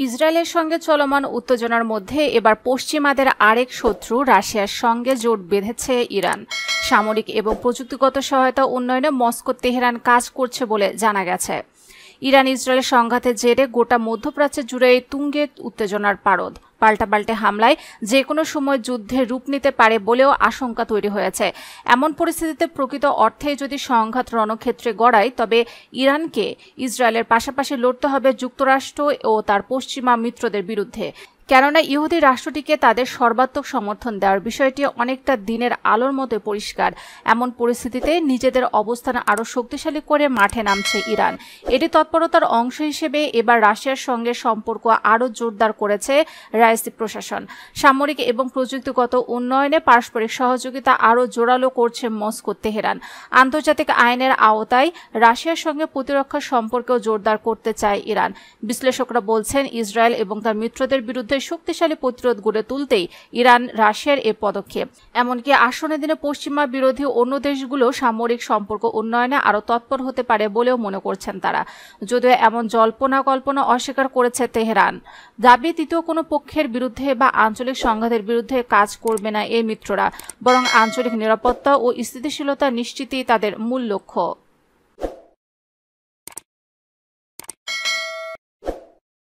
ইসরায়েলের সঙ্গে চলমান উত্তেজনার মধ্যে এবার পশ্চিমাদের আরেক শত্রু রাশিয়ার সঙ্গে জোট বেঁধেছে ইরান। সামরিক এবং প্রযুক্তিগত সহায়তা উন্নয়নে মস্কো তেহরান কাজ করছে বলে জানা গেছে। ইরান ইসরায়েল সংঘাতের জেরে গোটা মধ্যপ্রাচ্য জুড়ে তুঙ্গে উত্তেজনার পারদ। পাল্টাপাল্টে হামলায় যে কোনো সময় যুদ্ধের রূপ নিতে পারে বলেও আশঙ্কা তৈরি হয়েছে। এমন পরিস্থিতিতে প্রকৃত অর্থে যদি সংঘাত রণক্ষেত্রে গড়ায়, তবে ইরানকে ইসরায়েলের পাশাপাশি লড়তে হবে যুক্তরাষ্ট্র ও তার পশ্চিমা মিত্রদের বিরুদ্ধে। কেননা ইহুদি রাষ্ট্রটিকে তাদের সর্বাত্মক সমর্থন দেওয়ার বিষয়টি অনেকটা দিনের আলোর মতো পরিষ্কার। এমন পরিস্থিতিতে নিজেদের অবস্থান আরও শক্তিশালী করে মাঠে নামছে ইরান। এটি তৎপরতার অংশ হিসেবে এবার রাশিয়ার সঙ্গে সম্পর্ক আরও জোরদার করেছে রাইসি প্রশাসন। সামরিক এবং প্রযুক্তিগত উন্নয়নে পারস্পরিক সহযোগিতা আরও জোরালো করছে মস্কো তেহরান। আন্তর্জাতিক আইনের আওতায় রাশিয়ার সঙ্গে প্রতিরক্ষা সম্পর্কও জোরদার করতে চায় ইরান। বিশ্লেষকরা বলছেন, ইসরায়েল এবং তার মিত্রদের বিরুদ্ধে শক্তিশালী প্রতিরোধ গড়ে তুলতেই ইরান রাশিয়ার এ পদক্ষেপ। এমনকি আসন্ন দিনে পশ্চিমা বিরোধী অন্য দেশগুলো সামরিক সম্পর্ক উন্নয়নে আরও তৎপর হতে পারে বলেও মনে করছেন তারা। যদিও এমন জল্পনা কল্পনা অস্বীকার করেছে তেহরান। দাবি তৃতীয় কোনো পক্ষের বিরুদ্ধে বা আঞ্চলিক সংঘাতের বিরুদ্ধে কাজ করবে না এই মিত্ররা, বরং আঞ্চলিক নিরাপত্তা ও স্থিতিশীলতা নিশ্চিতই তাদের মূল লক্ষ্য।